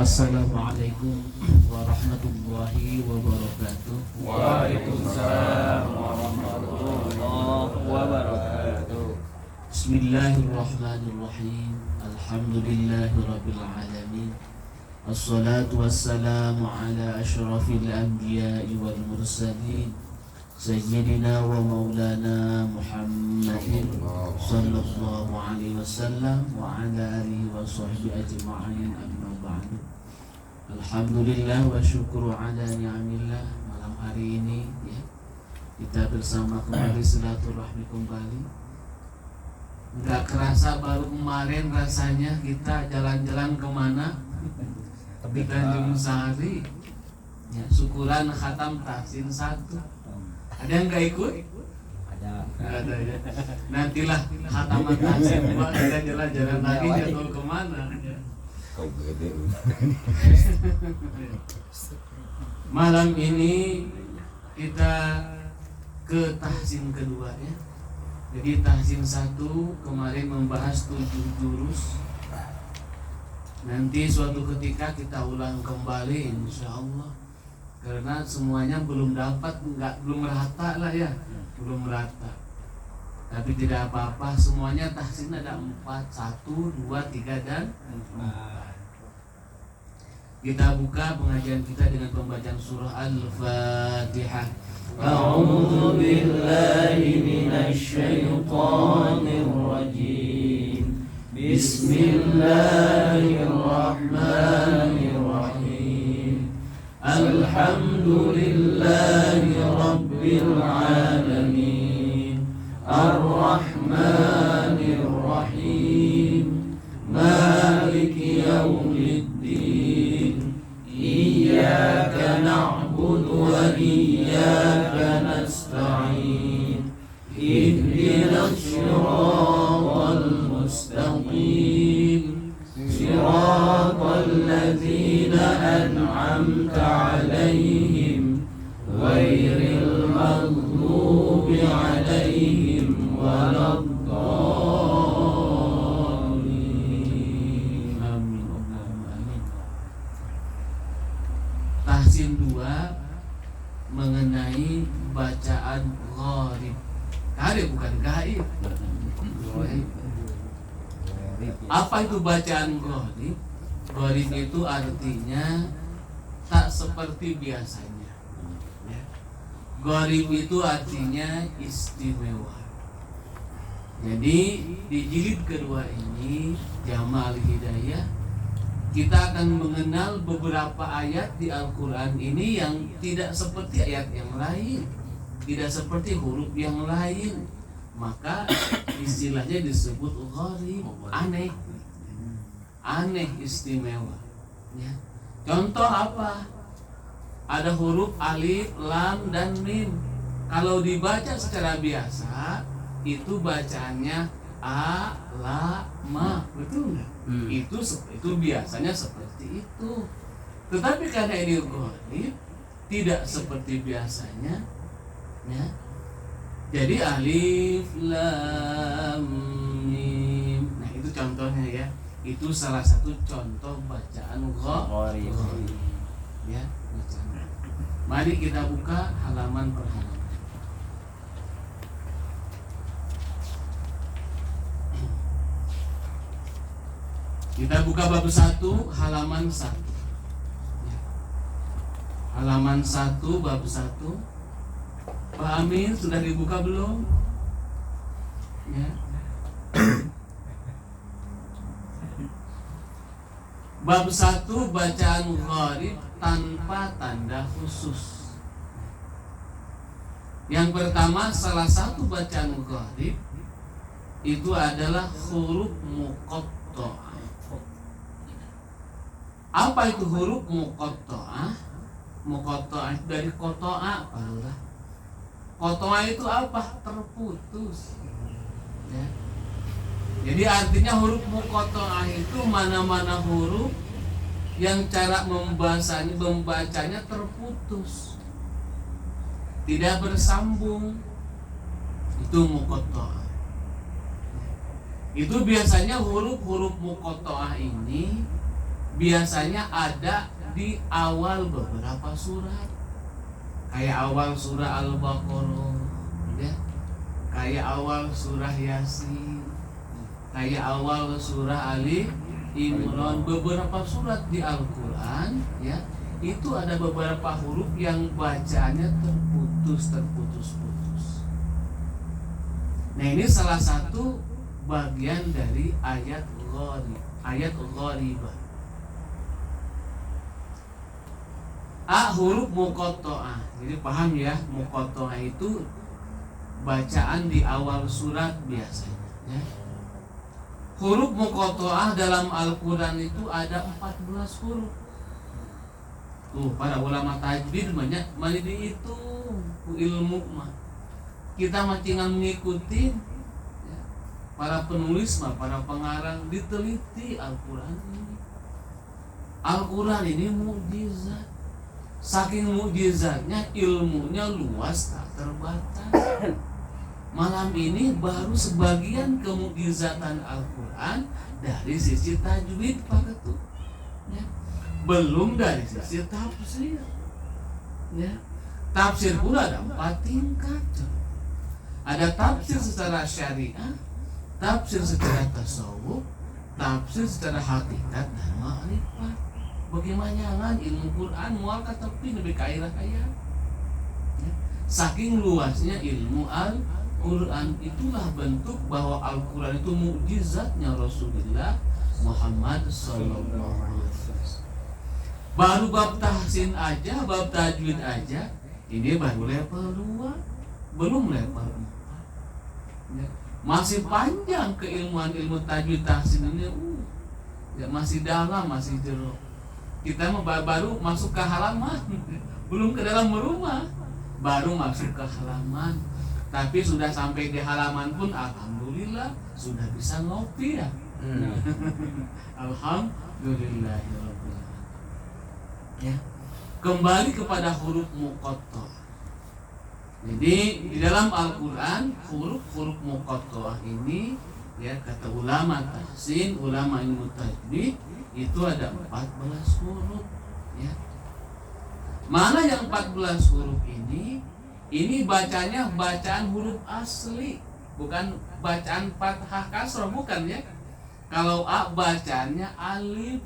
Assalamualaikum warahmatullahi wabarakatuh. Waalaikumsalam warahmatullahi wabarakatuh. Bismillahirrahmanirrahim. Alhamdulillahirabbil alamin. Assalatu wassalamu ala asyrafil anbiya'i wal mursalin Sayyidina wa maulana Muhammadin sallallahu alaihi wasallam wa ala alihi wa sahbihi ajma'in, amma ba'du. Alhamdulillah wa syukru ala ni'amillah. Malam hari ini ya, kita bersama kembali, silaturahmi kembali. Enggak kerasa baru kemarin rasanya kita jalan-jalan kemana? Di Tanjung Sari ya, syukuran khatam tahsin 1. Ada yang nggak ikut? Ada. Ada ya. Nantilah khataman tahsin 2 kita jalan-jalan lagi, jadwal kemana? Kau gede. Malam ini kita ke tahsin kedua ya. Jadi tahsin 1 kemarin membahas 7 jurus. Nanti suatu ketika kita ulang kembali insyaallah. Karena semuanya belum dapat, belum rata lah ya, belum rata. Tapi tidak apa-apa, semuanya tahsin ada 4, 1, 2, 3 dan 4. Kita buka pengajian kita dengan pembacaan surah Al-Fatihah. A'udzu billahi minasy syaithanir rajim. Bismillahirrahmanirrahim. Alhamdulillahi rabbil alamin. Ar-Rahmanir Rahim. Maliki yaumiddin. Iyyaka na'budu wa iyyaka nasta'in. Ihdinas siratal mustaqim. Siratal ladzina an'amta 'alaihim ghairil maghdubi 'alaihim waladdallin. Amin Allahumma amin. Tahsin 2 mengenai bacaan gharib. Gharib bukan gaib. Apa itu bacaan gharib? Gharib itu artinya tak seperti biasanya ya. Gharib itu artinya istimewa. Jadi di jilid kedua ini Jamal Hidayah, kita akan mengenal beberapa ayat di Al-Quran ini yang tidak seperti ayat yang lain, tidak seperti huruf yang lain. Maka istilahnya disebut gharib, aneh, aneh, istimewa ya. Contoh apa? Ada huruf alif, lam, dan mim. Kalau dibaca secara biasa itu bacaannya a, la, ma, betul nggak? Itu biasanya seperti itu. Tetapi karena ini gharib, tidak seperti biasanya ya. Jadi alif, lam, mim. Nah itu contohnya ya. Itu salah satu contoh bacaan gharib ya, bacaan. Mari kita buka halaman per halaman. Kita buka bab 1 halaman 1 ya. Halaman 1 bab 1. Pak Amin sudah dibuka belum? Ya. Bab 1 bacaan gharib tanpa tanda khusus. Yang pertama, salah satu bacaan gharib itu adalah huruf muqatta'ah. Apa itu huruf muqatta'ah? Muqatta'ah dari qata'a, Allah. Qata'a itu apa? Terputus ya. Jadi artinya huruf muqatta'ah itu mana-mana huruf yang cara membacanya terputus, tidak bersambung, itu muqatta'ah. Itu biasanya huruf-huruf muqatta'ah ini biasanya ada di awal beberapa surat, kayak awal surah Al-Baqarah, ya, kayak awal surah Yasin, kayak awal surah Ali Imran. Beberapa surat di Al-Quran, ya, itu ada beberapa huruf yang bacaannya terputus. Nah, ini salah satu bagian dari ayat gharibah. Huruf muqatta'ah. Jadi paham ya, muqatta'ah itu bacaan di awal surat biasanya, ya. Huruf muqatta'ah dalam Al-Quran itu ada 14 huruf. Tuh, para ulama tajwid banyak itu ilmu mah. Kita mah tinggal mengikuti, ya. Para penulis mah, para pengarang diteliti Al-Quran ini. Al-Quran ini mukjizat. Saking mukjizatnya, ilmunya luas tak terbatas. Malam ini baru sebagian kemukjizatan Al-Quran dari sisi tajwid, Pak Ketua, ya. Belum dari sisi tafsir, ya. Tafsir pula ada 4 tingkat. Ada tafsir secara syariah, tafsir secara tasawuf, tafsir secara hakikat dan ma'rifat. Bagaimana ilmu Quran mual kata tapi lebih kaya, ya. Saking luasnya ilmu Al-Quran, itulah bentuk bahwa Al-Quran itu mukjizatnya Rasulullah Muhammad SAW. Baru bab tahsin aja, bab tajwid aja, ini baru level 2, belum level 4, ya. Masih panjang keilmuan ilmu tajwid tahsin ini, ya, masih dalam, masih jero. Kita baru masuk ke halaman, belum ke dalam rumah, baru masuk ke halaman. Tapi sudah sampai di halaman pun alhamdulillah sudah bisa ngopi, ya. Alhamdulillah, ya. Kembali kepada huruf muqatta'ah. Jadi di dalam Al-Quran huruf muqatta'ah ini, ya, kata ulama tahsin, ulama ilmu tajwid, itu ada 14 huruf, ya. Mana yang 14 huruf ini bacanya bacaan huruf asli, bukan bacaan fathah kasrah, bukan, ya. Kalau A bacanya alif,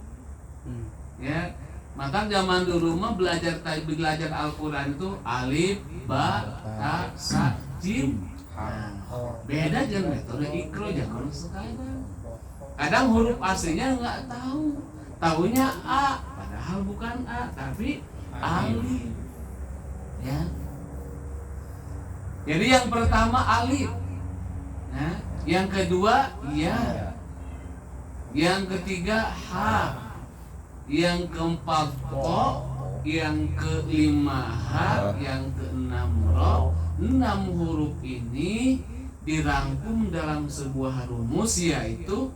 ya. Maka zaman dulu mah belajar Al-Quran itu alif, ba, ta, sa, jim. Nah, beda dengan metode ikro zaman sekarang. Kadang huruf aslinya nggak tahu, taunya A, padahal bukan A, tapi alif, ya. Jadi yang pertama alif, ya. Yang kedua ya, yang ketiga ha, yang keempat ko, yang kelima ha, yang keenam ro. 6 huruf ini dirangkum dalam sebuah rumus, yaitu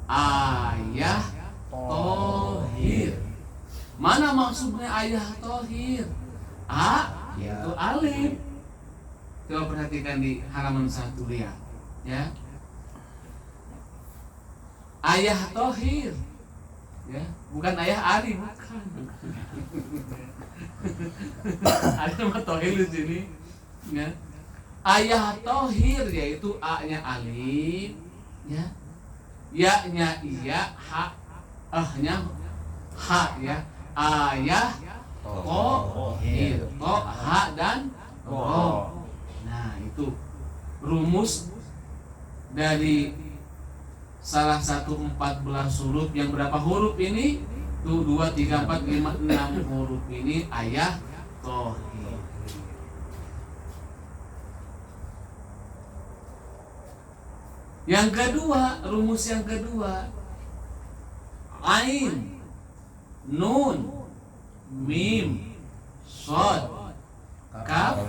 ayah tohir. Mana maksudnya ayah tohir? A itu alif. Coba perhatikan di halaman 1, lihat, ya. Ayah tohir, ya, bukan ayah Ari, bukan. Ada nama tohir di sini, ya. Ayah tohir yaitu A-nya alif, ya. Ya-nya iya, ha-nya ha, ya. Ayah tohir, to, ha dan ro. Nah, itu rumus dari salah satu 14 huruf. Yang berapa huruf ini? Tuh 2, 3, 4, 5, 6 huruf ini ayah tohir. Yang kedua, rumus yang kedua, ain, nun, mim, shod, kaf,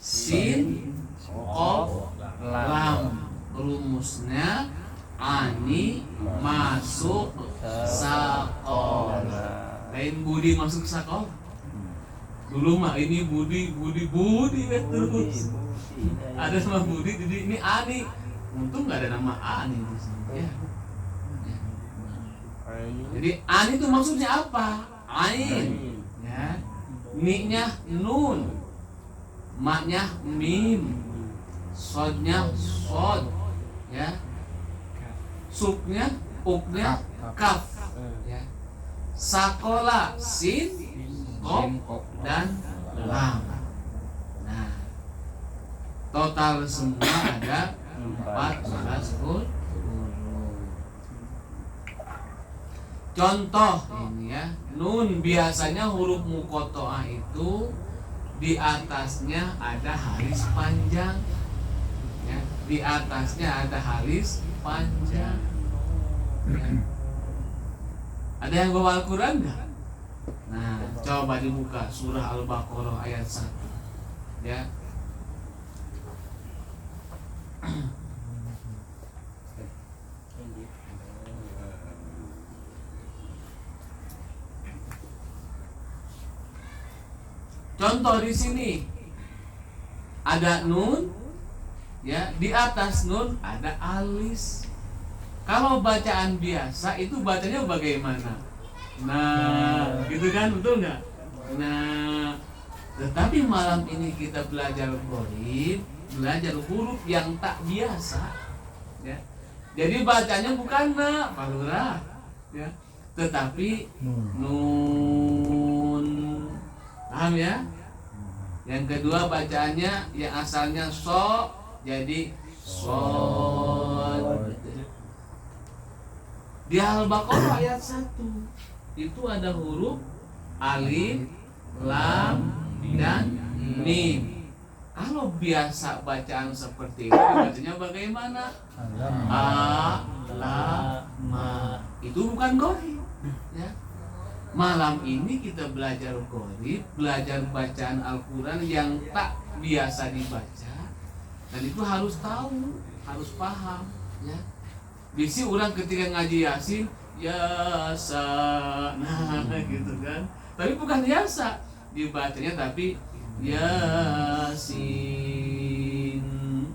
sin, qaf, lam. Rumusnya ani masuk sakola. Lain budi masuk sakola. Dulu mah ini budi terus. Ada sama budi, jadi ini ani. Untung nggak ada nama ani di sini. Ya. Jadi an itu maksudnya apa? Ain. Ya. Mi-nya nun. Ma-nya mim. Sodnya sod. Ya. Suknya uknya kaf. Ya. Sakola sin, kop dan lam. Nah, total semua ada 14 huruf. Contoh ini ya, nun biasanya huruf muqatta'ah itu di atasnya ada haris panjang. Ya, di atasnya ada haris panjang. Ya. Ada yang bawa Al-Quran nggak? Nah, coba dibuka surah Al-Baqarah ayat 1. Ya. Contoh di sini ada nun, ya di atas nun ada alis. Kalau bacaan biasa itu bacanya bagaimana? Nah, gitu kan, betul nggak? Nah, tetapi malam ini kita belajar gharib, belajar huruf yang tak biasa, ya. Jadi bacanya bukan na, Pak Lurah, ya, tetapi nun. Paham ya? Yang kedua bacaannya yang asalnya so jadi sod. Di Al-Baqarah ayat 1 itu ada huruf alif, lam, dan mim. Kalau biasa bacaan seperti itu bacanya bagaimana? A, la, ma. Itu bukan gharib, ya. Malam ini kita belajar gharib, belajar bacaan Al-Quran yang tak biasa dibaca, dan itu harus tahu, harus paham, ya. Bisi orang ketika ngaji Yasin, yasa, nah gitu kan. Tapi bukan yasa dibacanya, tapi Yasin.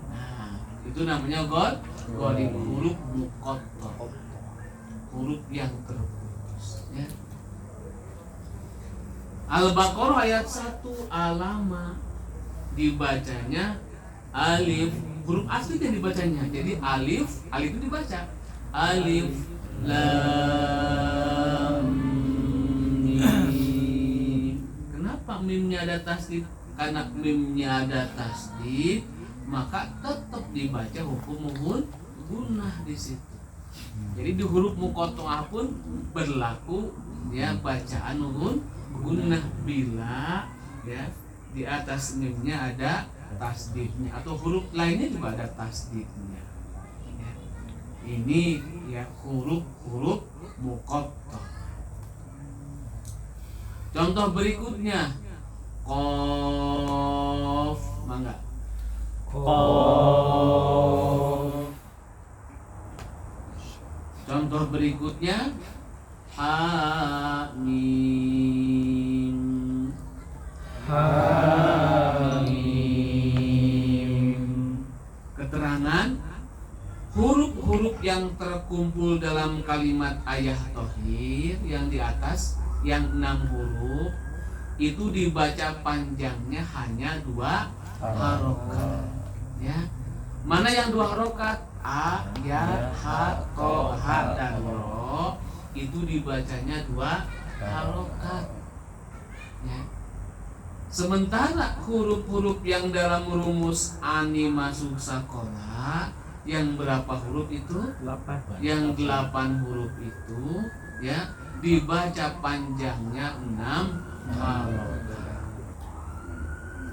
Nah, itu namanya gharib, huruf muqatta'ah, huruf yang terputus, ya. Al-Baqarah ayat 1 alama dibacanya alif, huruf aslinya dibacanya. Jadi alif itu dibaca alif lam mim. Kenapa mimnya ada tasdid? Karena mimnya ada tasdid, maka tetap dibaca hukum gunnah di situ. Jadi di huruf muqatta'ah pun berlaku ya bacaan gunnah bila ya di atas mimnya ada tasdidnya, atau huruf lainnya juga ada tasdidnya. Ya. Ini ya huruf muqatta'ah. Contoh berikutnya qaf, mangga. Qaf. Contoh berikutnya ha mim. Hamim. Keterangan huruf-huruf yang terkumpul dalam kalimat ayah tohir yang di atas yang 6 huruf itu dibaca panjangnya hanya 2 harokat. Ya, mana yang 2 harokat? A, ya, ha, ko, ha, dan ro itu dibacanya 2 harokat. Ya. Sementara huruf-huruf yang dalam rumus ani masuk sakola yang berapa huruf itu? 8. Yang 8 huruf itu ya dibaca panjangnya 6 harokat.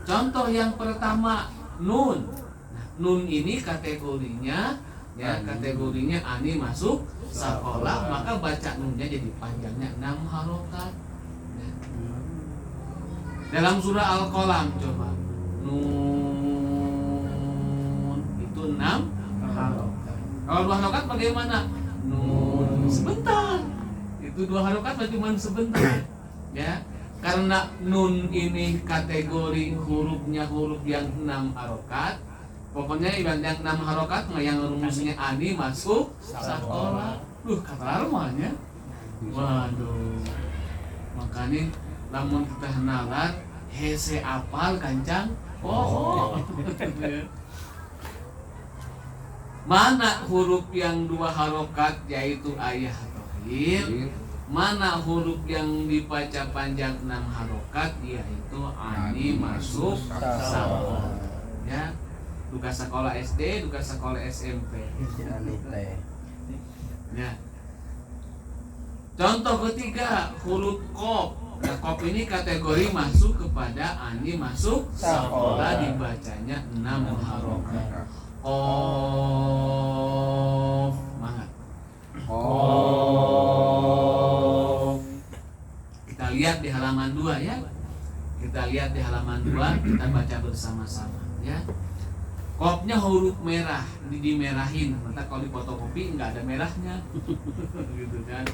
Contoh yang pertama nun. Nah, nun ini kategorinya ya kategorinya ani masuk sakola, maka baca nunnya jadi panjangnya 6 harokat. Dalam surah Al-Qalam coba nun itu 6 harokat. Kalau 2 harokat bagaimana? Nun sebentar. Itu 2 harokat cuma sebentar. Ya, karena nun ini kategori hurufnya huruf yang 6 harokat. Pokoknya yang 6 harokat yang rumusnya ani masuk sakola. Kata rumahnya. Waduh. Makanya lamun kita nalar hese apal kancang oh. Mana huruf yang 2 harokat yaitu ayah tohir, mana huruf yang dibaca panjang 6 harokat yaitu ani masuk sakola. Ya, duka sekolah SD, duka sekolah SMP. Ya. Contoh ketiga huruf qaf. Nah, qaf ini kategori masuk kepada ani masuk sakola, dibacanya 6 harokat. Qaf, semangat. Oh. Kita lihat di halaman 2 ya. Kita lihat di halaman 2, kita baca bersama-sama ya. Qafnya huruf merah, ini dimerahin. Maka kalau di fotokopi nggak ada merahnya. Gitu kan.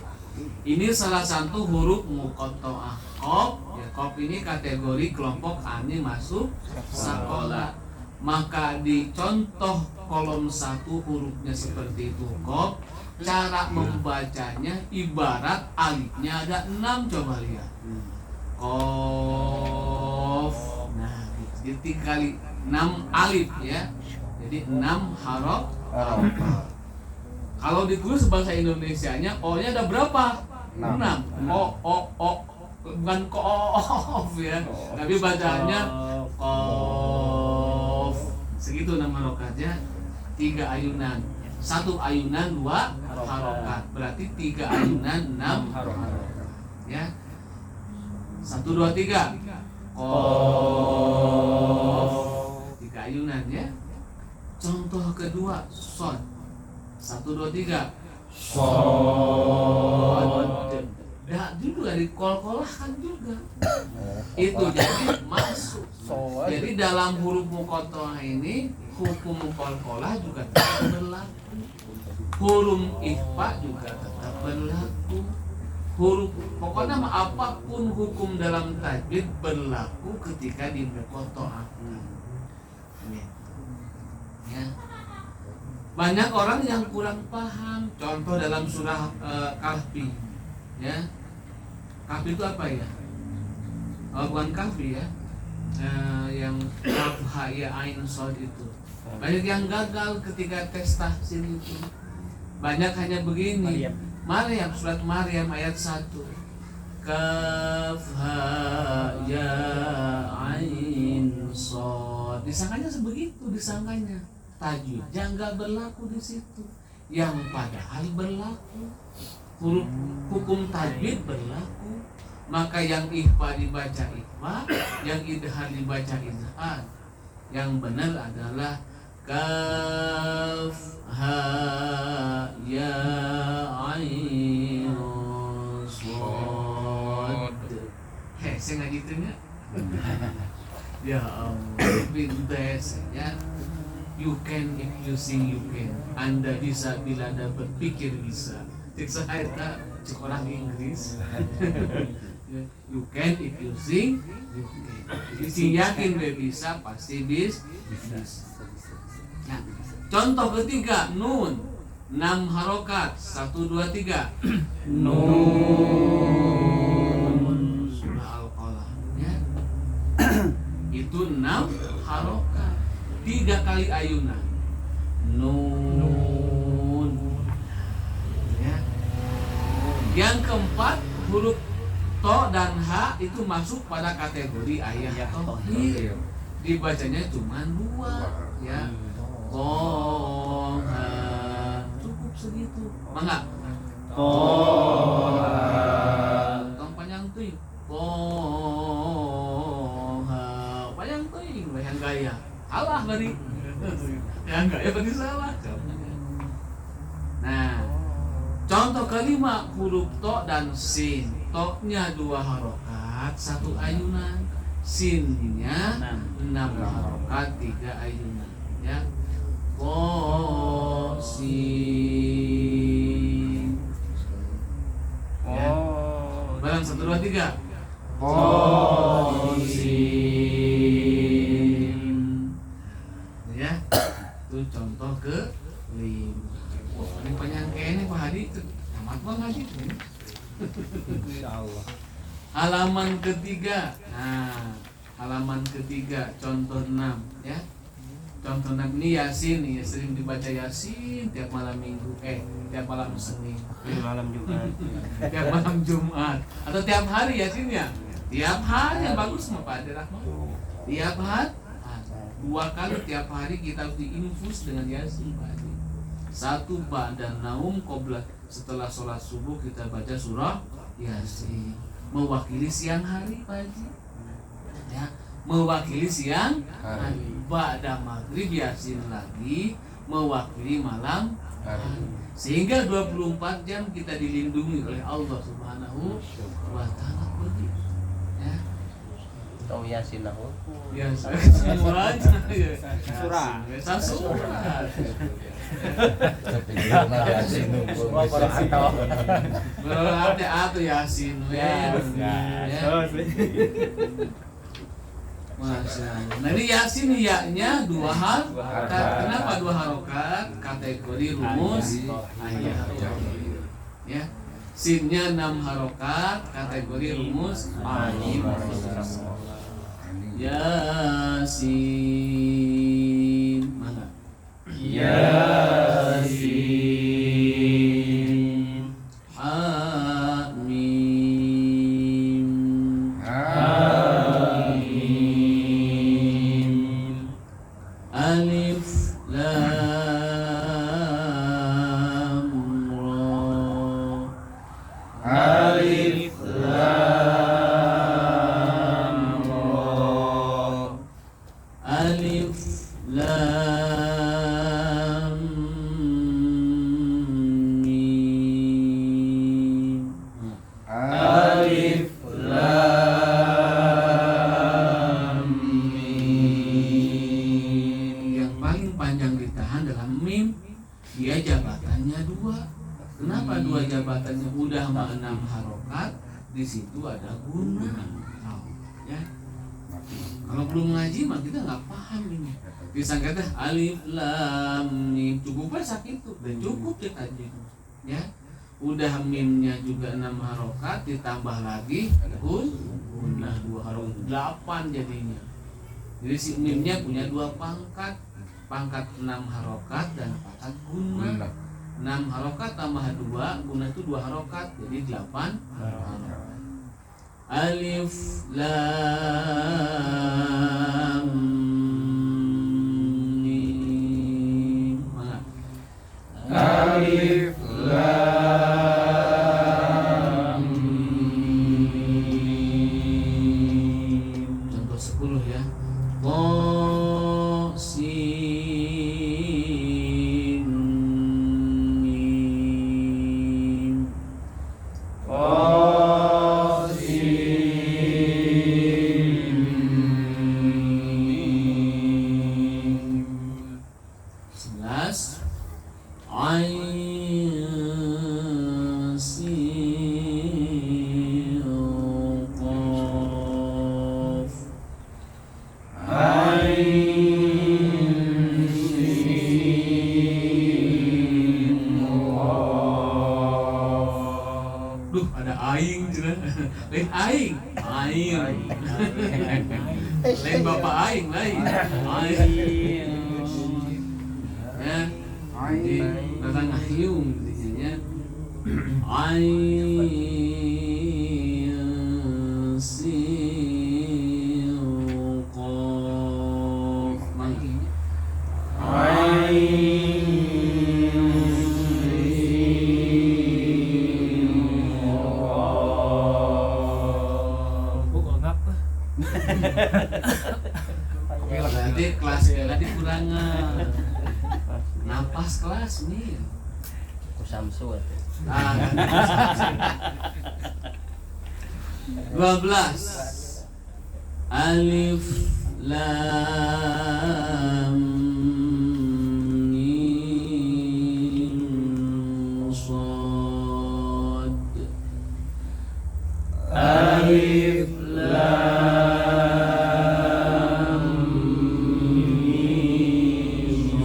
Ini salah satu huruf muqatta'ah. Qaf, ya qaf ini kategori kelompok ani masuk sakola. Maka di contoh kolom 1 hurufnya seperti itu qaf, cara membacanya ibarat alifnya ada 6, coba lihat. Qaf. Nah, jadi kali 6 alif ya. Jadi 6 harokat. Kalau ditulis bahasa Indonesianya O-nya ada berapa? 6. O bukan qaf ya. Tapi bacaannya qaf. Segitu 6 harokatnya. 3 ayunan. 1 ayunan 2 harokat. Berarti 3 ayunan 6 harokat. Ya. 1 2 3. Qaf. 3 ayunan ya. Contoh kedua shad. 1 2 3. Shad. Ya juga di kol-kolah kan juga. Itu jadi masuk. Jadi dalam huruf muqatta'ah ini hukum kol-kolah juga tetap berlaku. Huruf ikhfa juga tetap berlaku. Huruf pokoknya apapun hukum dalam tajwid berlaku ketika di muqatta'ah. Ya. Banyak orang yang kurang paham. Contoh dalam surah Kahfi, ya. Kahfi itu apa ya? Bukan Kahfi ya. Yang kaf ha ya ain shad itu. Banyak yang gagal ketika tes tahsin itu. Banyak hanya begini. Maryam, surat Maryam ayat 1. Kaf ha ya ain shad. Disangkanya sebegitu, disangkanya. Tajwidnya enggak berlaku di situ. Yang padahal berlaku. Huruf hukum tajwid berlaku. Maka yang ikhfa dibaca ikhfa, yang idhar dibaca idhar. Yang benar adalah kaf ha ya ain shad. Saya nggak gitu ya? Ya Allah, pintes ya. You can if you sing you can. Anda bisa bila Anda berpikir bisa. Cek saya cek orang Inggris. You can if you sing you can. Sing yakin bisa pasti bisa. Nah, contoh ketiga nun 6 harokat 1 2 3. Nun surah Al-Qalam ya. Itu 6 harokat. 3 kali ayunan. Nun. Ya. Yang keempat huruf to dan ha itu masuk pada kategori ayah tohir. Dibacanya cuma 2 ya. Toha. Cukup segitu. Mangga. Toha. Tong panjang teuing. Toha. Panjang teuing bayang gaya. Salah bari. Ya enggak ya berarti salah. Nah, contoh kelima huruf to dan sin. To-nya 2 harokat 1 ayunan. Sin-nya 6 harokat 3 ayunan. Ya. Po sin. Ya. Barang 1 2 3. Po sin. Ya. Itu contoh ke 5. Wah, ini panjang kayaknya Pak Hadi. Amat banget ngaji. Insyaallah. Halaman ketiga. Nah, halaman ketiga contoh 6 ya. Contoh 6 ini Yasin nih, sering dibaca Yasin tiap malam Minggu, tiap malam Senin, Malam Jumat. tiap malam Jumat, atau tiap hari Yasin ya. Tiap hari yang bagus sama Pak Ade Rahman. Tiap hari 2 kali tiap hari kita harus diinfus dengan Yasin Pak Ade. 1 ba'da naum qobla, setelah sholat subuh kita baca surah Yasin, mewakili siang hari Pak Haji ya, mewakili siang hari. Ba'da maghrib Yasin lagi mewakili malam hari. Sehingga 24 jam kita dilindungi oleh Allah Subhanahu wa Ta'ala. Ya. Tahu Yasin aku. Ya, semua aja ya. Surah. Surat. Berarti atau Yasin ya. Masya Allah. Nah ini Yasin ya-nya 2 harokat. Kenapa 2 harokat? Kategori rumus ayat. Ya. Sinnya 6 harokat. Kategori rumus ayat. Yasin. Mana? Yasin. Hamim. Alif Lam Ra. Alif Lam Ra. Alif Lam Mim. Alif Lam Mim. Yang paling panjang ditahan dalam mim, dia jabatannya 2. Kenapa 2 jabatannya? Udah 6 harokat, di situ ada guna. Ya. Kalau belum ngaji mah kita nggak paham ini. Disangka teh alif lam mim, cukup aja itu, dan cukup deh tadi. Ya. Udah mimnya juga 6 harokat, ditambah lagi guna 2 harokat, 8 jadinya. Jadi si mimnya punya 2 pangkat, pangkat 6 harokat dan pangkat guna. 6 harokat tambah 2, guna itu 2 harokat, jadi 8 harokat. Alif Lam Mim. Mana? Alif Lam Mim. Contoh 10 ya. Sin Mim. Sebelas. Ain Sin Qaf. Duh, ada aing cenah. Lain aing, aing. Lain bapak aing lain. Aing. Ya. Jadi kata ngahyung intinya. Ain sin qaf. Manggilnya. Berarti kelas tadi kurangan. Napas kelas nih. Ku Samsul. 12. Alif Lam Mim Shad. Alif Lam Mim Shad.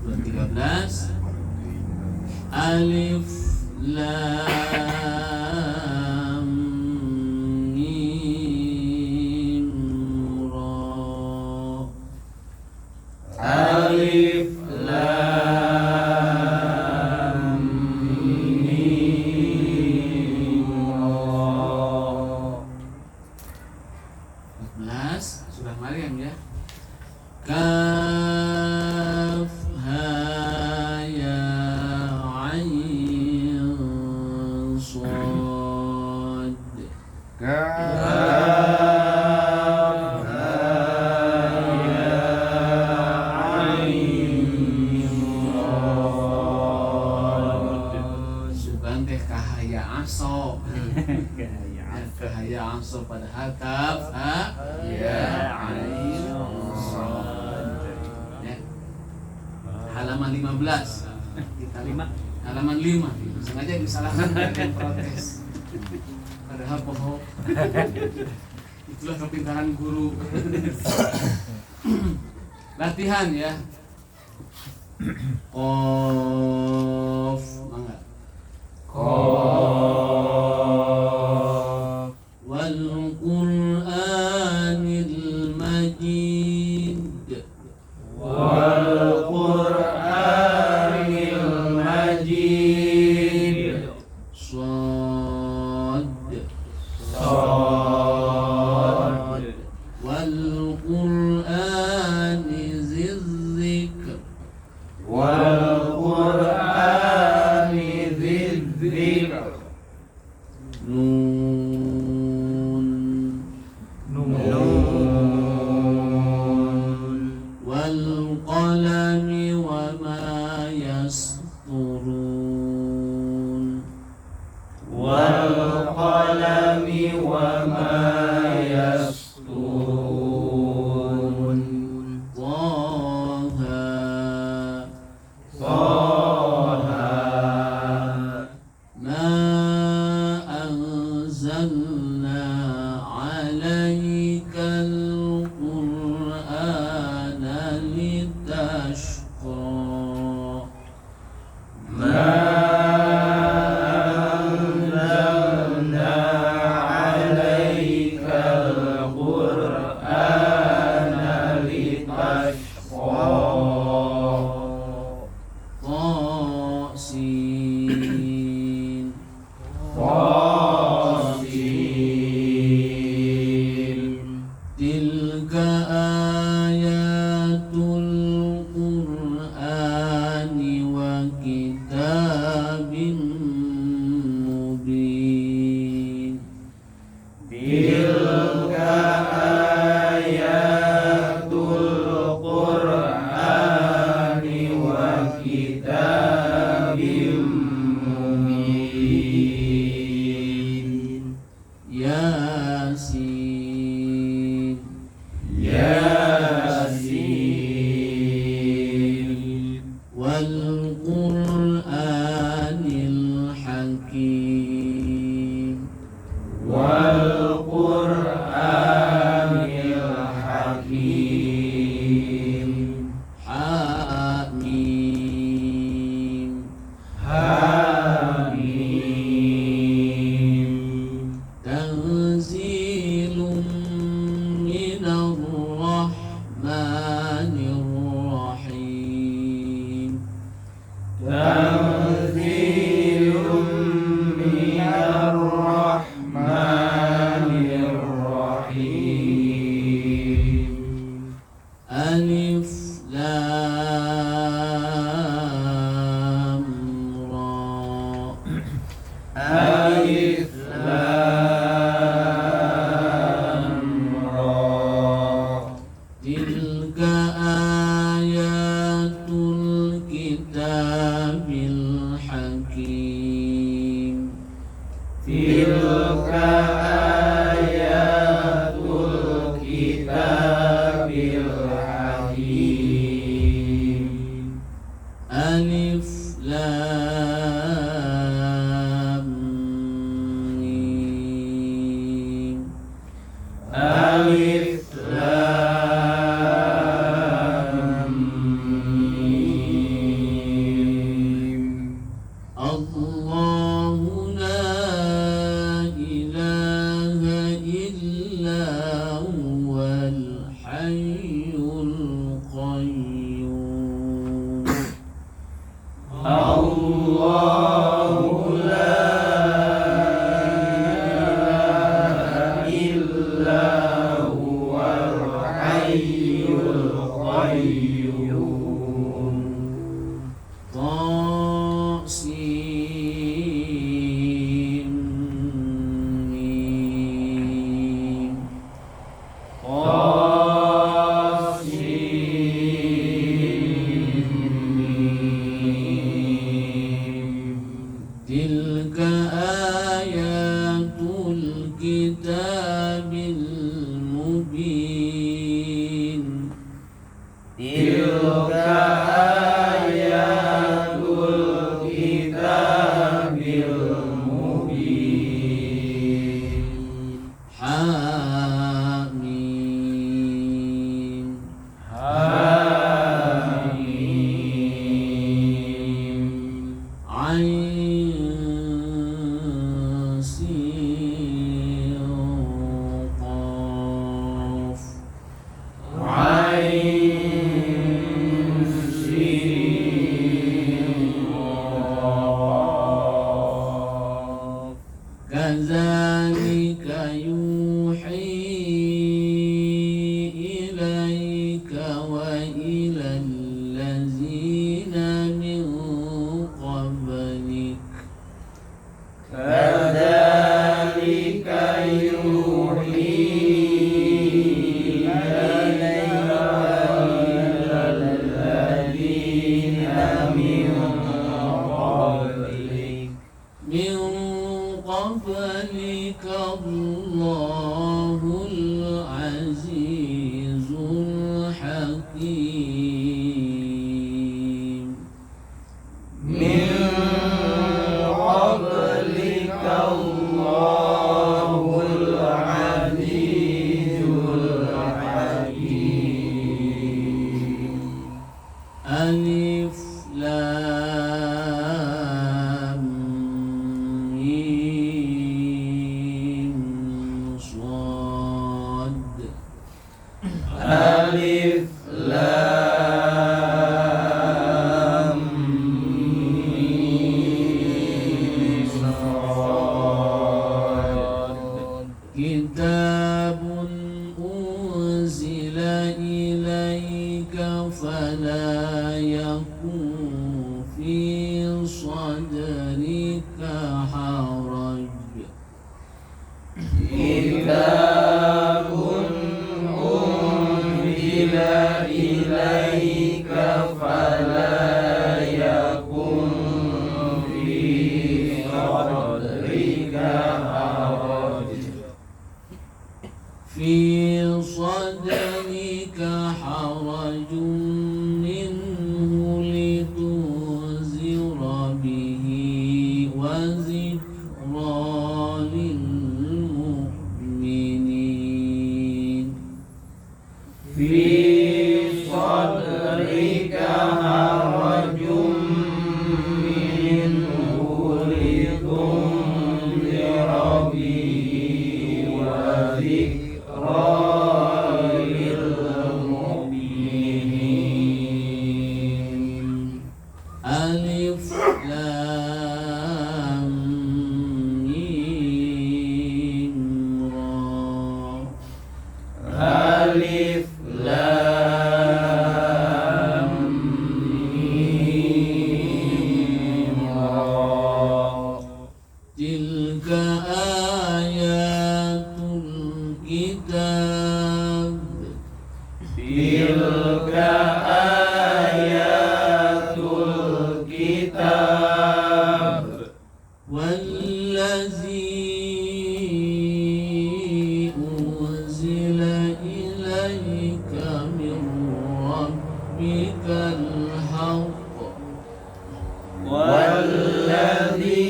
13. Alif Lam Mim Ra. Alif Lam Mim Ra. 14 surah Maryam ya. Kaf ha ya ain shad. Sugan teh kahaya aso. Kahaya aso padahal kaf ha ya ain shad. Ya. Halaman 15. Kita halaman 5. Sengaja disalahkan dan protes. Padahal pohon. Itulah kepintaran guru. Latihan ya. Qaf, mangga. Qaf. Wal Qur'anil Majid. Wal Qur'anil Majid. Shad. Shad. Wal Qur'ani Dzikr. Wal Qur'ani Dzikr. Nun. Nun. Wal qalami wa ma yasturun. Wal qalami wa ma yasturun. Taha. Taha. Ma anzalna alaikal Qur'ana litashqa. Ma anzalna alaikal Qur'ana litashqa. Qasin. Qasin. Tilka ayatul Qur'ani wa kitabim mubin. Tilka ayatul Qur'ani wa kitabim mubin. Yasin. Yasin. Wal Qur'anil Hakim. Wal Qur'anil Hakim. Hamim. Hamim. Tanzilun minar rahmanir rahim. Tanzilun minar rahmanir rahim. Alif Lam Ra. Alif Lam Ra. Tilka ayatul kitabil hakim. Tilka ayatul kitabil hakim. Alif Lam Mim. Alif Lam Mim. Allahu la ilaha illa huwal hayyul qayyum. Qasim Mim. Tilka ayatul kitabil mubin. Tilka ayatul kitabil mubin. Hamim. Hamim. Ain Sin Qaf. Ain Sin Qaf. Kadzalika yuhi ilaika wa ilal ladzina min qablik. Kadzalika yuhi ilaika wa ilal ladzina min qablik. Min qablika Allahul Azizul Hakim. Min qablika Allahul Azizul Hakim. Alif Lam Mim Shad. Alif Lam Mim Shad. Kitabun unzila ilaika fala yakun fi sadrika haraj. Kitabun unzila ilaika fala yakun fi sadrika haraj. Fi sadrika harajun minhu litunzira bihi wa zikra lil mu'minin. Fi sadrika harajun minhu litunzira bihi wa zikra lil mu'minin. Alif Lam Mim Ra. Alif Lam Mim Ra. Tilka ayatul kitab. Tilka ayatul kitab. Wallazi unzila ilaika min rabbikal haqq. Wallazi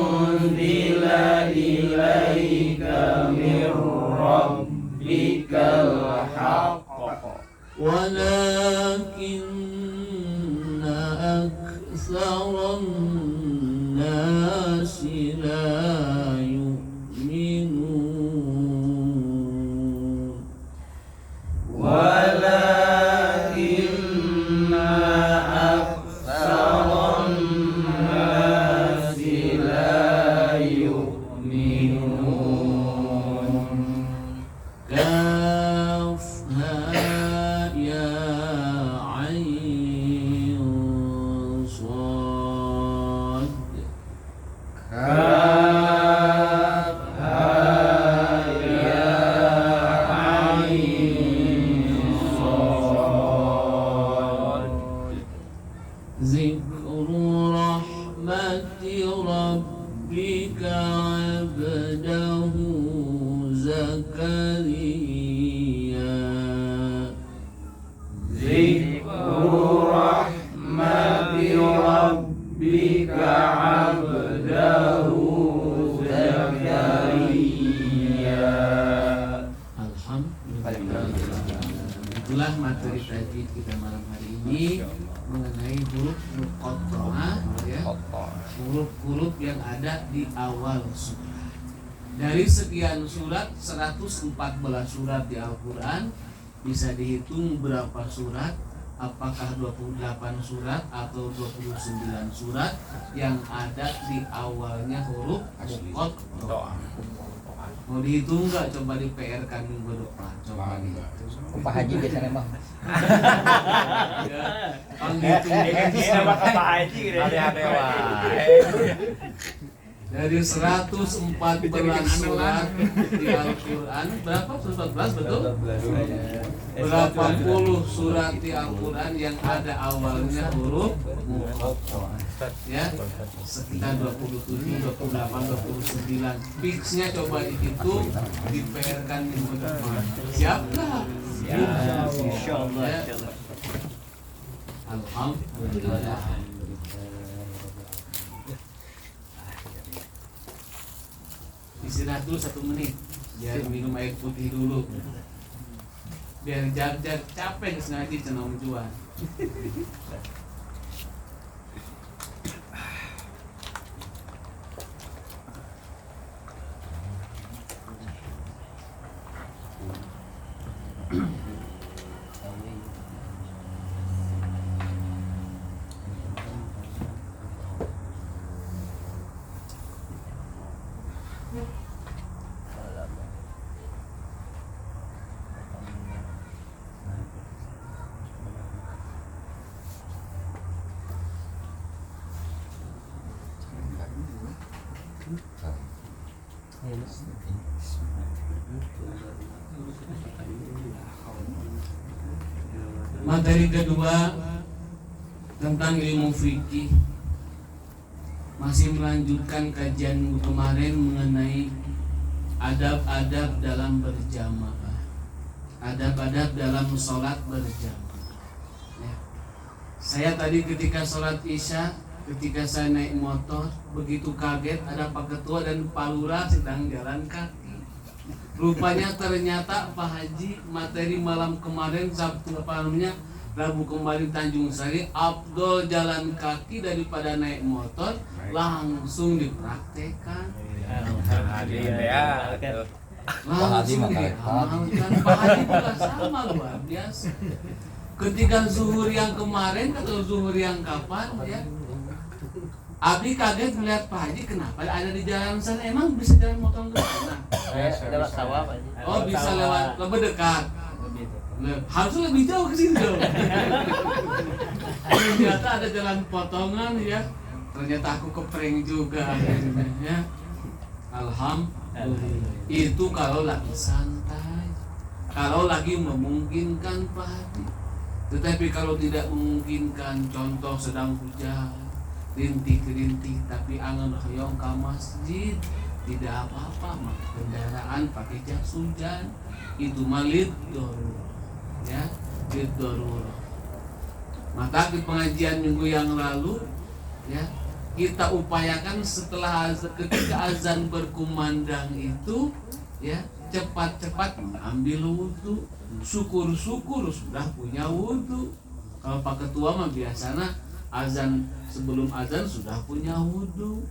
unzila ilaika min rabbikal haqq. Walakinna aktsaran nasi la yu'minun. Walakinna ذكر رحمة ربك عبده زكريا ذكر رحمة ربك عبده زكريا. Alhamdulillah. Itulah materi tajwid kita malam hari ini mengenai huruf muqatta'ah, ya, huruf-huruf yang ada di awal surat. Dari sekian surat, 114 surat di Al-Quran, bisa dihitung berapa surat, apakah 28 surat atau 29 surat yang ada di awalnya huruf muqatta'ah. Mau dihitung nggak? Coba di PR kan minggu depan. Coba dihitung. Pak Haji biasanya mah. Ya, panghitung Nama Pak Haji gitu. dari 114 surat di Al-Quran, berapa? 114 betul? Berapa puluh surat di Al-Quran yang ada awalnya huruf muqatta'ah, ya, sekitar 27, 28, 29. Fixnya coba dihitung, di PR kan minggu depan. Siap nggak? Insyaallah. Ya. Alhamdulillah. Istirahat dulu 1 menit, biar minum air putih dulu, biar jar-jar capek ngaji cenong jual. Materi kedua tentang ilmu fikih, masih melanjutkan kajian kemarin mengenai adab-adab dalam berjamaah, adab-adab dalam sholat berjamaah. Ya. Saya tadi ketika sholat isya, ketika saya naik motor, begitu kaget ada Pak Ketua dan Pak Lurah sedang jalan kaki. Rupanya ternyata Pak Haji materi malam kemarin Sabtu Rabu kemarin Tanjung Sari, afdol jalan kaki daripada naik motor, langsung dipraktekan, langsung diamalkan. Pak Haji juga sama, luar biasa. Ketika zuhur yang kemarin atau zuhur yang kapan, ya, Abi kaget melihat Pak Haji, kenapa ada di jalan sana? Emang bisa jalan motor ke sana? Lewat sawah Pak Haji. Oh, bisa lewat, lebih dekat. Harusnya lebih jauh ke situ. Ternyata ada jalan potongan, ya. Ternyata aku keprank juga akhirnya, ya. Alhamdulillah. Itu kalau lagi santai, kalau lagi memungkinkan Pak Haji. Tetapi kalau tidak memungkinkan, contoh sedang hujan, rintih-rintih tapi angan hoyong ke masjid, tidak apa-apa, mah kendaraan pakai jas hujan, itu malid darurat, ya, lid darurat. Maka di pengajian minggu yang lalu, ya, kita upayakan setelah ketika azan berkumandang itu, ya, cepat-cepat mengambil wudhu. Syukur-syukur sudah punya wudhu. Kalau Pak Ketua mah biasanya azan, sebelum azan sudah punya wudhu.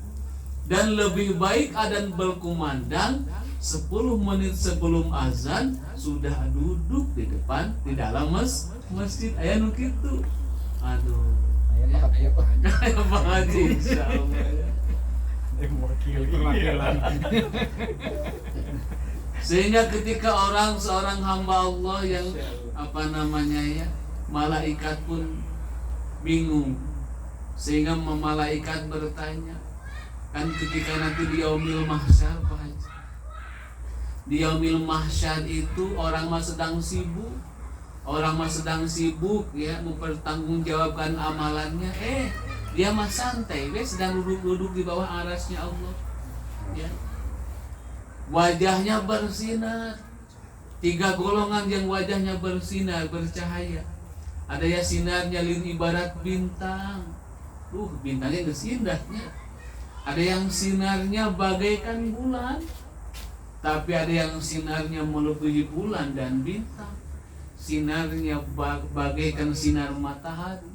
Dan lebih baik azan berkumandang 10 menit sebelum azan sudah duduk di depan, di dalam masjid. Aya nu kitu. Aduh. Aya Pak Haji insyaallah. Sehingga ketika seorang hamba Allah yang ya, malaikat pun bingung. Sehingga malaikat bertanya, kan ketika nanti di yaumil mahsyar, Pak Haji, di yaumil mahsyar itu orang mah sedang sibuk, Orang mah sedang sibuk ya mempertanggungjawabkan amalannya, dia mah santai, sedang duduk-duduk di bawah arasnya Allah. Ya. Wajahnya bersinar. 3 golongan yang wajahnya bersinar, bercahaya. Ada yang sinarnya ibarat bintang. Bintangnya kesindahnya. Ada yang sinarnya bagaikan bulan. Tapi ada yang sinarnya melebihi bulan dan bintang. Sinarnya bagaikan sinar matahari.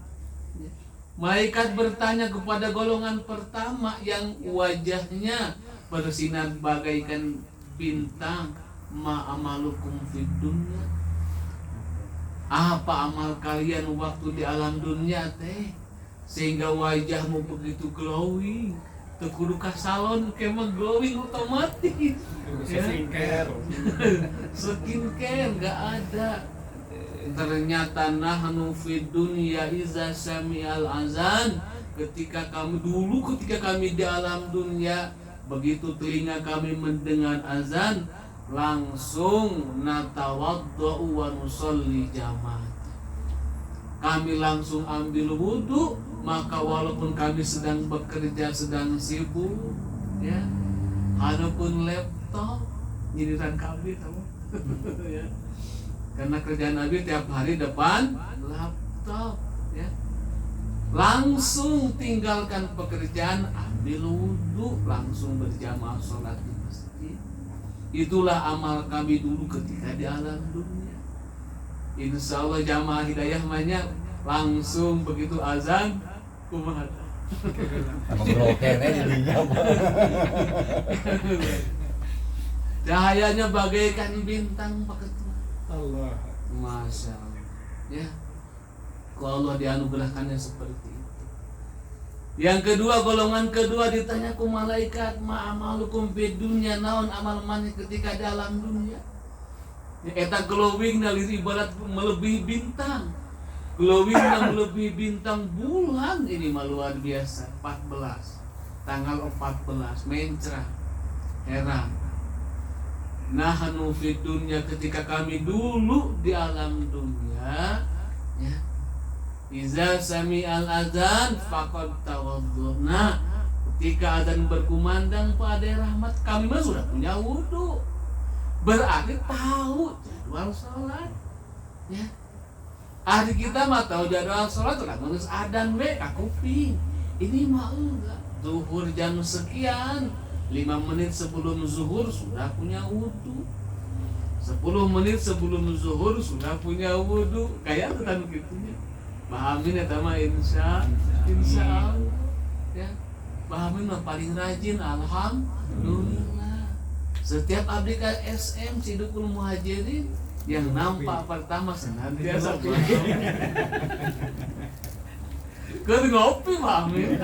Malaikat bertanya kepada golongan pertama yang wajahnya bersinar bagaikan bintang, ma amalukum fid dunya. Apa amal kalian waktu di alam dunia teh sehingga wajahmu begitu glowing? Teu kudu ka salon kemah glowing otomatis. Skincare enggak ada. Ternyata nahnu fid dunya iza sami'al azan, ketika kami di alam dunia, begitu telinga kami mendengar azan, langsung natawaddau wa nusolli jamaah. Kami langsung ambil wudu, maka walaupun kami sedang bekerja, sedang sibuk, ya, hadapun laptop, nyindiran kami tahu, ya. Karena kerjaan Nabi tiap hari depan laptop, ya. Langsung tinggalkan pekerjaan, ambil wudu, langsung berjamaah sholat di masjid. Itulah amal kami dulu ketika di alam dunia. Insya Allah jamaah hidayah banyak, langsung begitu azan kumaha. Cahayanya bagaikan bintang paket. Allah, masya Allah, ya. Kalau Allah dianugerahkannya seperti itu. Yang kedua, golongan kedua ditanya ku malaikat, ma amalukum fid dunya, naon amal maneh ketika di alam dunia. Eta glowing nalir ibarat melebihi bintang. Glowing yang melebihi bintang bulan ini mah luar biasa. 14, tanggal 14 mencrah, heran. Nahnu fid dunya, ketika kami dulu di alam dunia, ya. Iza sami'al azan faqad tawadduna. Ketika azan berkumandang pada rahmat, kami mah sudah punya wudu. Berarti tahu jadwal salat. Ya. Ahli kita mah tahu jadwal salat, udah ngurus adzan we ka kuping. Ini mah enggak. Zuhur jam sekian, 5 menit sebelum zuhur sudah punya wudu. 10 menit sebelum zuhur sudah punya wudu. Kayak kan gitunya. Pahamin eta mah insya Allah. Ya. Pahamin mah paling rajin, alhamdulillah. Setiap abdi ka SM Cidukul Muhajirin yang nampak pertama senantiasa Keur ngopi pahamin.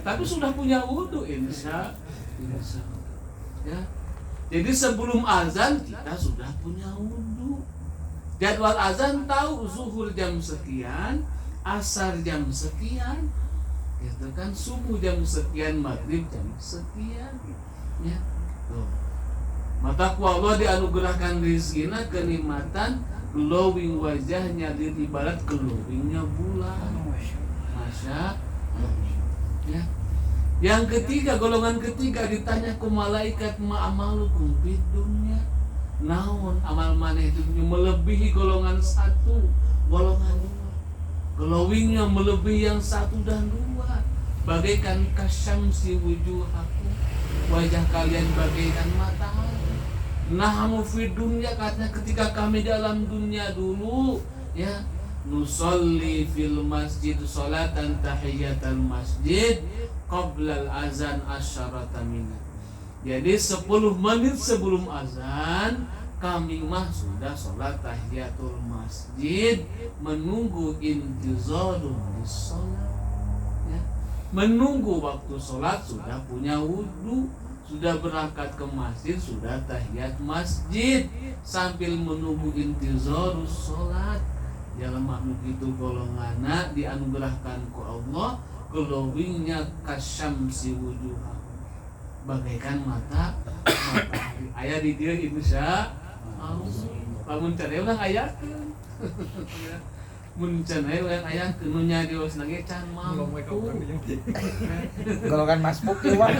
Tapi sudah punya wudu insya Allah. Ya. Jadi sebelum azan kita sudah punya wudu. Jadwal azan tahu zuhur jam sekian, asar jam sekian, gitu kan, subuh jam sekian, maghrib jam sekian, ya. Tuh. Mata ku Allah dianugerahkan rizkina kenikmatan, glowing wajahnya ibarat glowingnya bulan. Masya Allah. Ya. Yang ketiga, golongan ketiga ditanya ku malaikat, ma amalukum fid dunya. Naon amal maneh itu melebihi golongan 1, golongan 2. Glowingnya melebihi yang 1 dan 2. Bagaikan kasyamsi wujuhakum, wajah kalian bagaikan matahari. Nahnu fid dunya, katanya ketika kami dalam dunia dulu, ya, nusolli fil masjid salatan tahiyatal masjid qablal azan asyarata minat. Jadi 10 menit sebelum azan kami mah sudah sholat tahiyatul masjid, menunggu intizarun sholat, ya. Menunggu waktu sholat sudah punya wudu, sudah berangkat ke masjid, sudah tahiyat masjid sambil menunggu intizarus sholat. Jangan makhluk itu golonganna dianugerahkan ku Allah, glowingnya kasyamsi wujuhah, bagaikan matahari. Aya di dia insya Allah. Lamun cari ulang ayat mun can aya aya kenunya dios nage can mampu. Golongan masbuk ya, Bang.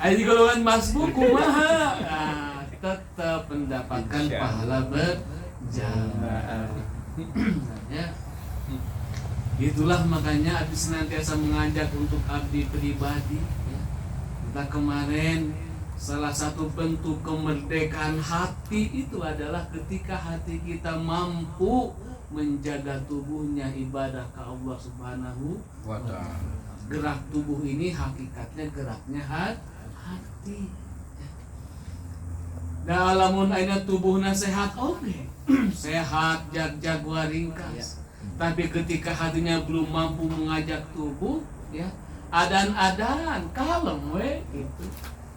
Aya di golongan masbuk kumaha? Nah, tetap mendapatkan pahala berjamaah. Ya. Itulah makanya Abdi senantiasa mengajak untuk abdi pribadi ya. Kita kemarin salah satu bentuk kemerdekaan hati itu adalah ketika hati kita mampu menjaga tubuhnya ibadah ke Allah Subhanahu wa ta'ala. Gerak tubuh ini hakikatnya geraknya hati. Da lamun aina tubuhna sehat oke. Sehat jag-jaguar ringkas. Tapi ketika hatinya belum mampu mengajak tubuh ya, adan-adan kalem we gitu.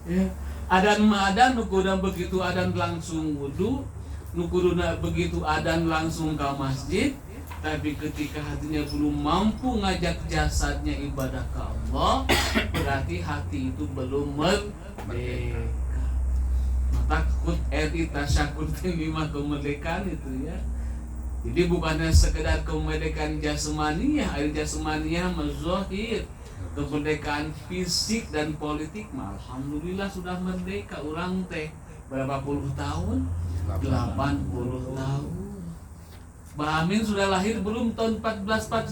Ya. Adan nukudan begitu adan langsung wudu, nukuduna begitu adan langsung ke masjid. Tapi ketika hatinya belum mampu ngajak jasadnya ibadah ke Allah, berarti hati itu belum merdeka. Maka khut eti tasyakur lima kemerdekaan itu ya. Jadi bukannya sekedar kemerdekaan jasmaniah, jasmaniah mazahir. Kemerdekaan fisik dan politik, alhamdulillah sudah merdeka. Orang teh berapa puluh tahun? 80 tahun. Mbah Amin sudah lahir belum tahun 1945?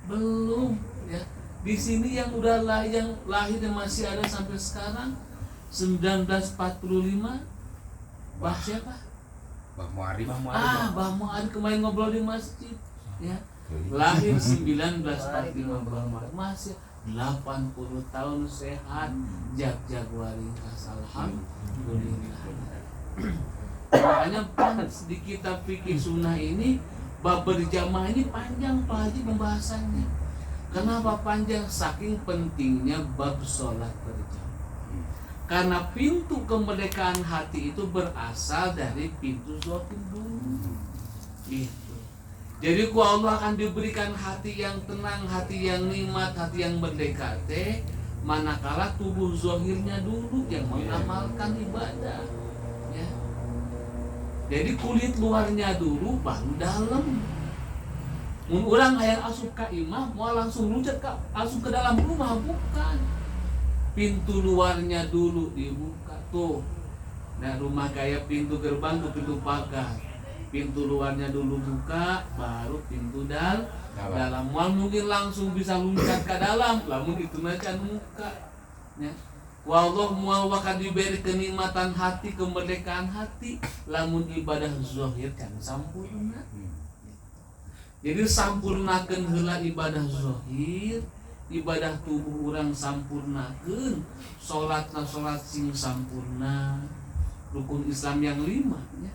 Belum ya. Di sini yang udah yang lahir dan masih ada sampai sekarang 1945 Mbah siapa? Mbah Muarif. Mbah Muarif kemarin ngobrol di masjid ya. Lahir 1945 masih 80 tahun sehat jag-jaguar ringkas alhamdulillah. Makanya di kitab fikih sunnah ini bab berjamaah ini panjang Pak Haji pembahasannya. Kenapa panjang? Saking pentingnya bab sholat berjamaah. Karena pintu kemerdekaan hati itu berasal dari pintu zahir dulu. Gitu. Jadi Allah akan diberikan hati yang tenang, hati yang nikmat, hati yang merdeka teh manakala tubuh zahirnya dulu yang mengamalkan ibadah. Ya. Jadi kulit luarnya dulu baru dalam. Mun urang hayang asup ka imah mau langsung luncat asup ke dalam rumah bukan. Pintu luarnya dulu dibuka tuh. Nah, rumah kayak pintu gerbang tuh pintu pagar. Pintu luarnya dulu buka, baru pintu dalam. Mal mungkin langsung bisa luncat ke dalam, lamun itu nacan muka. Ya. Wallah mual wakan diberi kenikmatan hati, kemerdekaan hati, lamun ibadah zahir kan sampurna. Jadi sampurnakeun heula ibadah zahir, ibadah tubuh urang sampurnakeun, salatna salat sing sampurna, rukun Islam yang 5 ya.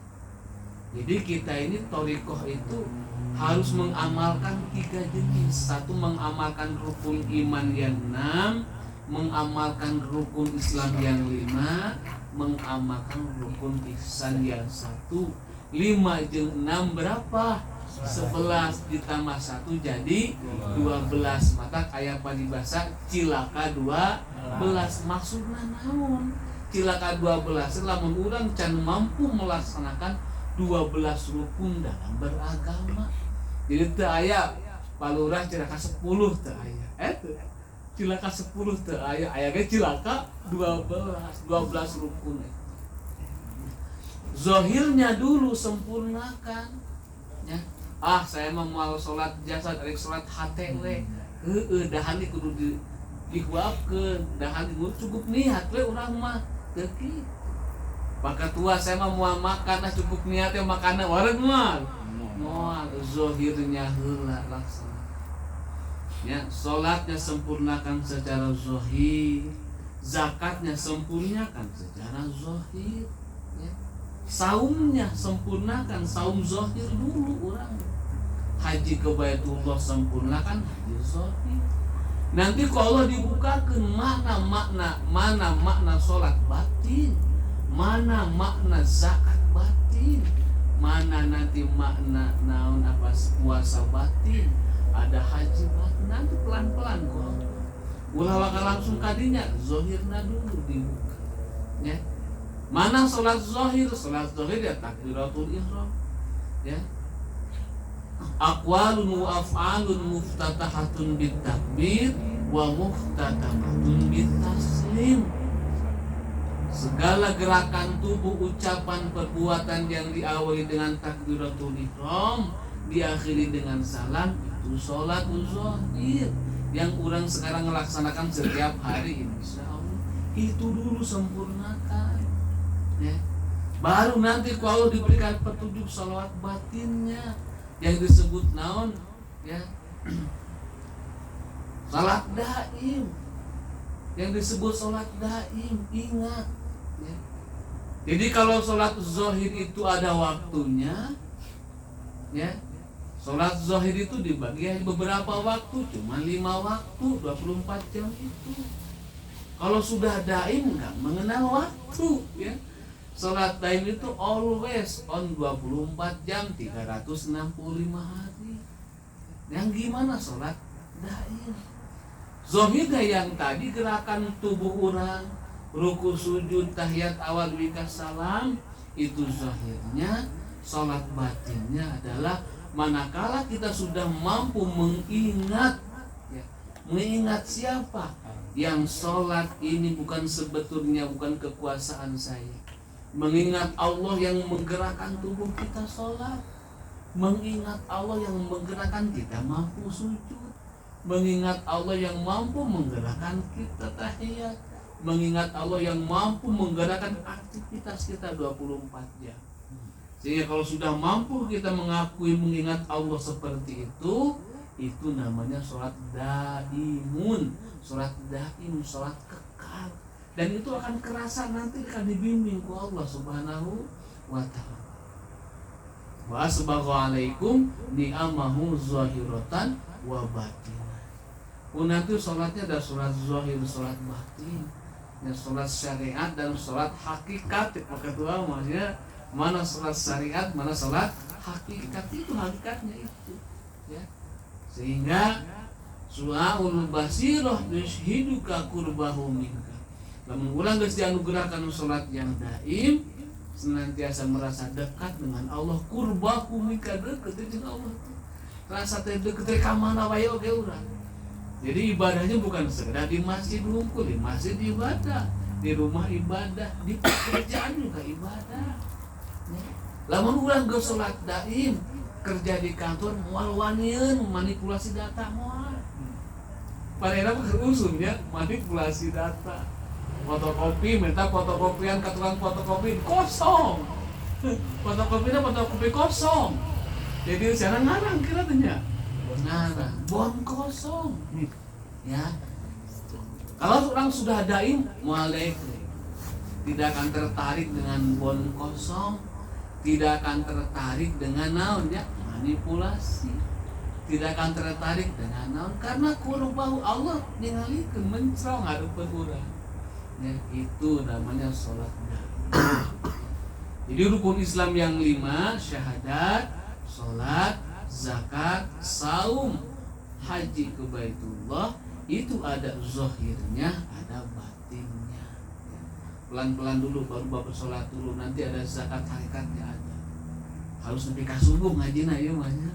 Jadi kita ini thariqah itu harus mengamalkan 3 jenis. 1 mengamalkan rukun iman yang 6, mengamalkan rukun Islam yang 5, mengamalkan rukun ihsan yang 1. 5 jeung 6 berapa? 11 ditambah 1 jadi 12. Maka kayak pada bahasa cilaka 12. Maksudnya naon? Cilaka 12 lamun urang can mampu melaksanakan 12 rukun dalam beragama. Jadi teu aya palurah cilaka 10 teu aya. Cilaka 10 teu aya, aya ge cilaka 12 rukun. Zahirnya dulu sempurnakan. Ya. Saya mau salat jasad, rek salat hate we. Heueuh dahan kudu dihuapkeun, dahan cukup niat we urang mah teu kitu. Maka tua saya mah mau makan cukup niatnya makanan wareg moal. Moal zahirnya heula laksana. Ya, salatnya sempurnakan secara zahir, zakatnya sempurnakan secara zahir, ya. Saumnya sempurnakan saum zahir dulu urang. Haji ke Baitullah sempurnakan haji zahir. Nanti kalau dibukakeun mana makna salat batin. Mana makna zakat batin, mana nanti makna naon apa puasa batin, ada haji batin, nanti pelan-pelan kok. Ulah bakal langsung kadinya, zahirna dulu dibuka. Ya. Mana sholat zahir? Sholat zahir ya takbiratul ihram. Ya. Aqwalun wa af'alun muftatahatun bitakbir wa muftatahatun bitaslim. Segala gerakan tubuh, ucapan, perbuatan yang diawali dengan takbiratul ihram, diakhiri dengan salam, itu sholat zahir yang orang sekarang melaksanakan setiap hari, insya Allah. Itu dulu sempurnakan, ya. Baru nanti kalau diberikan petunjuk sholawat batinnya yang disebut naon, ya, salat daim, yang disebut sholat daim. Ingat, ya. Jadi kalau sholat zahir itu ada waktunya, ya. Sholat zahir itu dibagi beberapa waktu, cuma 5 waktu, 24 jam itu. Kalau sudah daim nggak mengenal waktu, ya. Sholat daim itu always on 24 jam 365 hari. Yang gimana sholat daim? Zahirnya yang tadi gerakan tubuh orang, ruku sujud tahiyat awal wikas salam, itu zahirnya. Sholat batinnya adalah manakala kita sudah mampu mengingat, ya, mengingat siapa yang sholat ini bukan sebetulnya bukan kekuasaan saya. Mengingat Allah yang menggerakkan tubuh kita sholat, mengingat Allah yang menggerakkan kita mampu sujud, mengingat Allah yang mampu menggerakkan kita tahiyat, mengingat Allah yang mampu menggerakkan aktivitas kita 24 jam. Sehingga kalau sudah mampu kita mengakui mengingat Allah seperti itu namanya sholat daimun, sholat daim, sholat kekal. Dan itu akan kerasa nanti akan dibimbing ku Allah Subhanahu wa ta'ala. Wa asbagha alaikum ni'amahu zahiratan wa batinah. Nanti sholatnya ada sholat zahir, sholat batin, ya, sholat syariat dan sholat hakikat. Maka tua maksudnya mana sholat syariat, mana sholat hakikat, itu hakikatnya itu, ya. Sehingga su'aul basirah yushiduka kurbahu minka. Lamun ulang geus dianugerahkan sholat yang daim, senantiasa merasa dekat dengan Allah, kurbahu minka, dekat dengan Allah. Rasa teh dekat ka mana wae oge urang. Jadi ibadahnya bukan sekedar di masjid ngumpul, di masjid ibadah, di rumah ibadah, di pekerjaan juga ibadah. Lamun urang geus sholat daim, kerja di kantor moal wanieun manipulasi data moal. Parena mah usulnya manipulasi data. Fotokopi, minta fotokopian ke tukang fotokopi kosong. Fotokopinya fotokopi kosong. Jadi sekarang ngarang kira-kira ngarang, bon kosong. Ya. Kalau orang sudah daim, mualek, tidak akan tertarik dengan bon kosong, tidak akan tertarik dengan naonnya manipulasi, tidak akan tertarik dengan naon karena kurbahu Allah ningalikeun mencrong hareupeun urang. Ya, itu namanya sholat daim. Jadi rukun Islam yang 5, syahadat, sholat, zakat, saum, haji ke Baitullah, itu ada zahirnya, ada batinnya. Ya. Pelan-pelan dulu, baru bapak sholat dulu, nanti ada zakat hakikatnya ada. Harus nepi ka subuh ngajina ieu mah nya.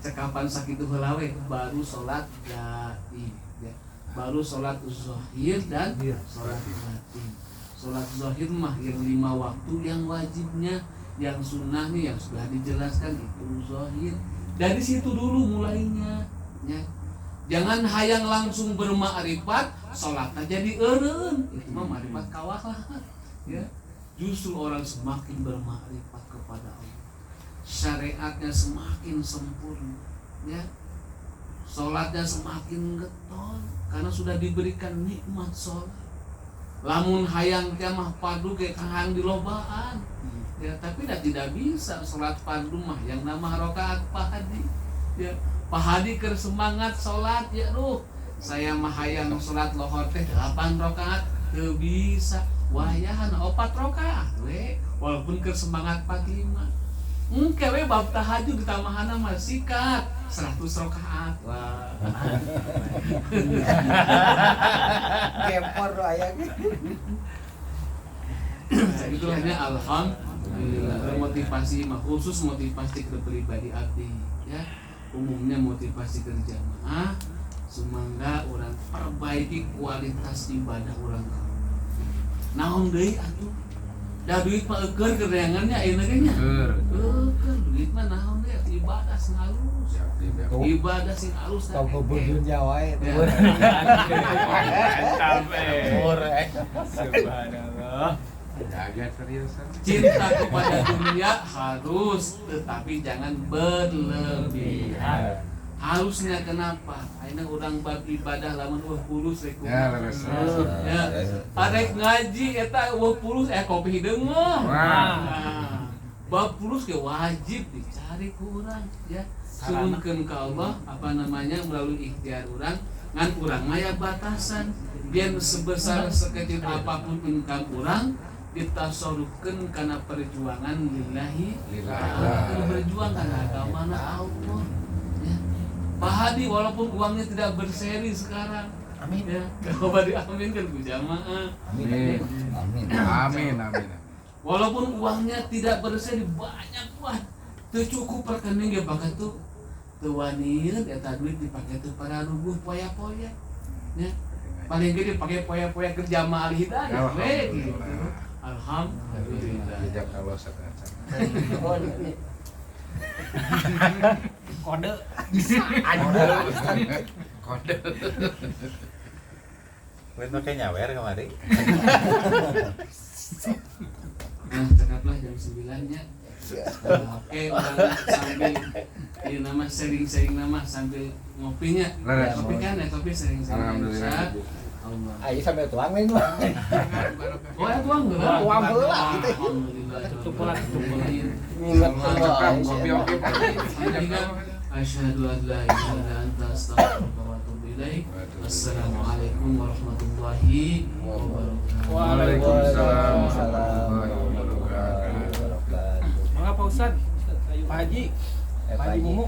Cekapan sakitu heula we baru sholat daim. Baru sholat zahir dan sholat batin. Sholat zahir mah yang 5 waktu yang wajibnya, yang sunnahnya yang sudah dijelaskan itu zahir. Dari situ dulu mulainya, ya. Jangan hayang langsung bermakrifat, sholatnya jadi eureun. Itu mah makrifat kawalah, ya. Justru orang semakin bermakrifat kepada Allah, syariatnya semakin sempurna, ya. Sholatnya semakin getol karena sudah diberikan nikmat sholat. Lamun hayang teh mah padu ke kahang di lobaan, ya, tapi tidak bisa sholat padu mah yang nama rakaat pahadi, ya. Pahadi keur semangat sholat, ya saya mah hayang sholat lohor teh 8 rakaat teu bisa, wayahan 4 rakaat we walaupun keur semangat 45. Engke we bab tahajud ditamahana mah sikat 100 rakaat. Wah. Gempor aya. Itulah hanya alhamdulillah. Motivasi mah khusus motivasi ke pribadi abdi ya. Umumnya motivasi ke jamaah sumangga orang perbaiki kualitas ibadah orang. Naon deui atuh? Da duit mah eukeun kereangannya ayeuna ge nya. Eukeun duit mah naon deui ibadah sing halus. Ibadah sing halus Kau bubur Jawa itu. Subhanallah. Jaga seriusan. Cinta kepada dunia harus, tetapi jangan berlebihan. Harusnya kenapa? Ayeuna urang bab ibadah lamun pulus rek. Ya, leres. Ya, arek ngaji eta 20 kopi hideung mah. Nah, bab pulus ge wajib dicari ku urang ya. Suruhkeun ka Allah melalui ikhtiar urang ngan urang mah ya batasan. Biar sebesar sekecil apapun income urang ditasarufkeun kana perjuangan lillahi. Berjuang kana agama Allah. Ya. Pak Hadi walaupun uangnya tidak berseri sekarang. Amin ya. Coba diaminkan ku jamaah. Amin. Amin. Walaupun uangnya tidak berseri banyak buat teu cukup perkening ge pakai tuh teu wanireun eta duit dipake teu para rubuh poya-poya. Ya. Paling gede dipakai poya-poya ke jamaah hidayah we gitu. Alhamdulillah. Jejak Allah sakacana. Kode. Kode. Wes make nyawer kemari. Nah, cakaplah jam 9-nya. Oke, orang sambil ini nama sharing-sharing nama sambil ngopinya. Kopi kan ya, kopi sharing-sharing. Alhamdulillah. Allah. Ayo sambil tuang nih mah. Oh, ya tuang heula. Tuang heula gitu. Alhamdulillah. Tupulan. Ingat Kopi oke. Asyhadu an la ilaha illa anta astaghfiruka wa atubu ilaik. Assalamualaikum warahmatullahi wabarakatuh. Waalaikumsalam warahmatullahi wabarakatuh. Mangga Pak Ustad, Pak Haji, Pak Haji Mumu.